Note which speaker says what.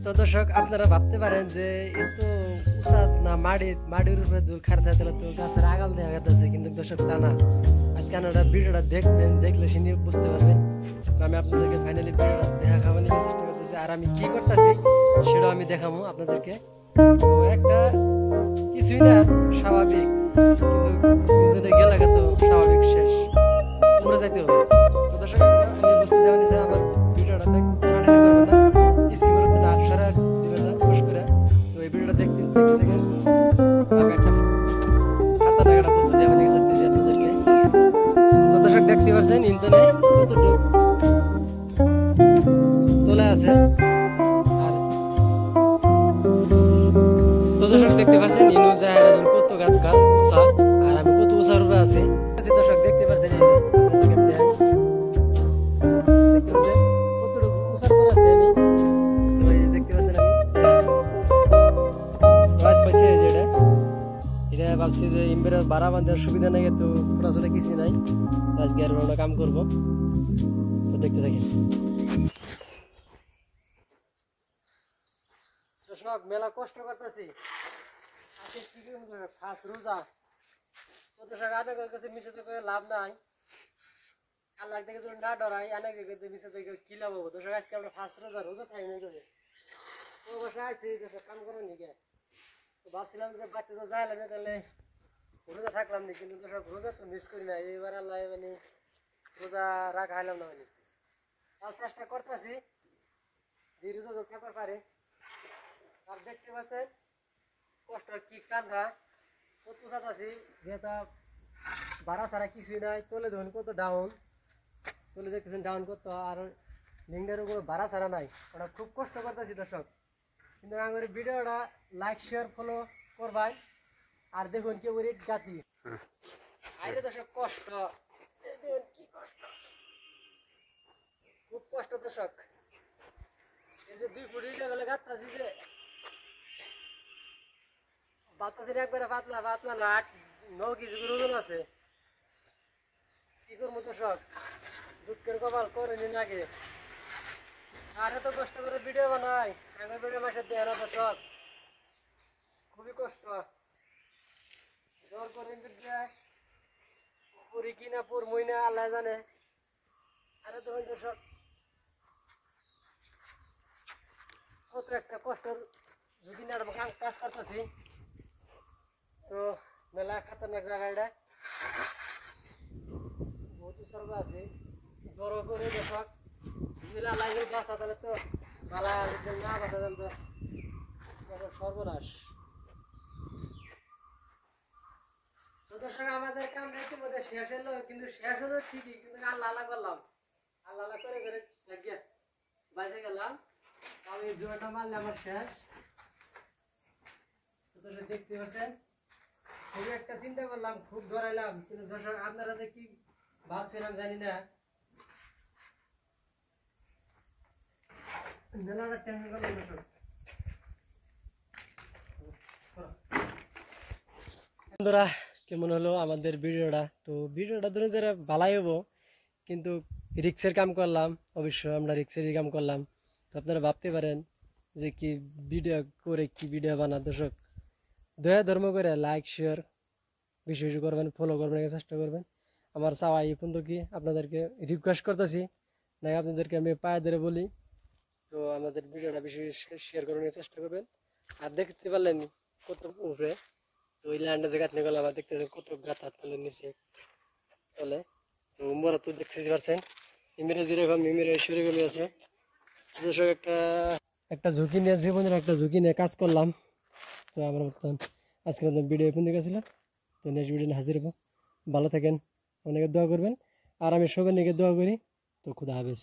Speaker 1: তো দর্শক আপনারা ভাবতে পারেন যে এত উঁচা না মাটির উপরে জোর খার থাকে তাহলে তো গাছের আগাল দেখা যাচ্ছে, কিন্তু দর্শক তা না। আজকে আপনারা ভিডিওটা দেখবেন, দেখলে সে নিয়ে বুঝতে পারবেন। তো আমি আপনাদেরকে ফাইনালি ভিডিওটা দেখা খাওয়ানোর চেষ্টা করতেছি, আর আমি কি করতেছি সেটাও আমি দেখাবো আপনাদেরকে। তো একটা কিছুই না, স্বাভাবিক, কিন্তু ইন্ধনে গেলে তো স্বাভাবিক শেষ উপরে যাইতে হবে। তো দর্শক আমি বুঝতে দেওয়া নিচ্ছে আমার ভিডিওটা দেখবেন না, স্কিপের মধ্যে আটসারা দিবেন না কষ্ট করে। তো এই ভিডিওটা দেখতে দেখেন আমি একটা খাতা টাকাটা বুঝতে দেওয়া নিয়ে যাচ্ছি আপনাদেরকে। তো দর্শক দেখতে পাচ্ছেন ইন্ধনে কতটুকু তোলা আছে, আর তো দর্শক দেখতে পাচ্ছেন ইনু জায়গা কত গাছ উঁচা, আর আমি কত উঁচার উপরে আছি। দর্শক দেখতে পাচ্ছেন এই যে আপনাদেরকে দেখাই, দেখতে পাচ্ছেন কতটুকু উঁচার উপর আছে আমি। তো এই দেখতে পাচ্ছেন আমি গাছ পাইছি যেটা, এটা ভাবছি যে ইমবেরা বাড়া বাঁধার সুবিধা নেই, তো খোলাচলে কিছু নাই। তো আজকে আর আমরা কাম করবো, তো দেখতে থাকেন। দর্শক মেলা কষ্ট করতেছি, ফার্স্ট রোজা। তো দর্শক আপনাদের কাছে মিশে থেকে লাভ নাই, আল্লাহ থেকে যদি না ডরাই অনেকে মিশে থেকে কি লাভ হবো। দর্শক আজকে আমরা ফার্স্ট রোজা থাকি না করে তো বসে আছি, দর্শক কাম করেন নিকে। তো ভাবছিলাম যে বাড়িতে তো যাইলাম না, তাহলে রোজা থাকলাম না, কিন্তু দর্শক রোজা তো মিস করি না। এইবার আল্লাহ মানে রোজা রাখা হাইলাম না, মানে তাও চেষ্টা করতেছি যে রোজা যোগ থাকার পারে। আর দেখতে পাচ্ছেন কষ্ট কি কান্দা কত সাত আছি, যেহেতু ভাড়া ছাড়া কিছুই নাই। তোলে দেখুন কত ডাউন, তোলে দেখতেছেন ডাউন কত, আর লিঙ্কের উপর ভাড়া ছাড়া নাই। ওটা খুব কষ্ট করতেছি দর্শক, কিন্তু আমার ভিডিওটা লাইক শেয়ার ফলো করবাই। আর দেখুন কেউ রেট গাতি আইরে দর্শক কষ্ট, দেখুন কি কষ্ট, খুব কষ্ট দর্শক। এই যে 2 ফুট গেলে গাঁতাছি, যে বাতাসের একবারে পাতলা পাতলা না, 8-9 কেজি করে ওজন আছে। কি করবো দর্শক, দুঃখের কপাল করে নিন আগে। আর এত কষ্ট করে ভিডিও বানাই, আগের ভিডিও মাসের দেয় না দর্শক, খুবই কষ্ট। জোর করে পুরি কিনা পুর মইনা আল্লাহ জানে। আরে দেখুন দর্শক কত একটা কষ্টর যদি না কাজ করতেছি। তো মেলা খাতারনাক জায়গা, এটা বহুত সর্ব আছে বড় করে দর্শক মেলা লাগে বাসা, তাহলে তো মেলা না বাসা যান তো সর্বনাশ। তো দর্শক আমাদের কাম ইতিমধ্যে শেষ হলো, কিন্তু শেষ হলো ঠিকই, কিন্তু আল্লাহ আল্লাহ করলাম, আল্লাহ আল্লাহ করে করে বাইরে গেলাম। আমি জোয়াটা মারলে আমার শেষ। তো দর্শক দেখতে পাচ্ছেন খুবই একটা চিন্তা করলাম, খুব ধরাইলাম, কিন্তু দর্শক আপনারা যে কি ভাবছিলাম জানি না, মেলাটা টেনশন করলাম দর্শক। বন্ধুরা কেমন হলো আমাদের ভিডিওটা? তো ভিডিওটা ধরে যারা ভালাই হবো, কিন্তু রিক্সের কাম করলাম, অবশ্যই আমরা রিক্সেরই কাম করলাম। তো আপনারা ভাবতে পারেন যে কি ভিডিও করে কি ভিডিও বানা। দর্শক দয়া ধর্ম করে লাইক শেয়ার বেশি বেশি করবেন, ফলো করবেন, চেষ্টা করবেন। আমার চাওয়া এই পর্যন্ত কি আপনাদেরকে রিকোয়েস্ট করতেছি, না আপনাদেরকে আমি পায়ে ধরে বলি। তো আমাদের ভিডিওটা বেশি শেয়ার করার চেষ্টা করবেন। আর দেখতে পারলেন কত উপরে, তো ওই ল্যান্ডে যে গাঁথনি গেলে আবার দেখতেছেন কত গাঁথা তলে নিচে তলে। তো মোরা তো দেখতেছি পারছেন ইমিরে যেরকম ইমিরে সেরকমই আছে। দর্শক একটা ঝুঁকি নিয়ে, জীবনের একটা ঝুঁকি নিয়ে কাজ করলাম। তো আমার মতন আজকের ভিডিও এখন দেখেছিলাম। তো নেক্সট ভিডিও হাজির হবো। ভালো থাকেন, অনেকে দোয়া করবেন, আর আমি সবার নিকে দোয়া করি। তো খুদা হাফেজ।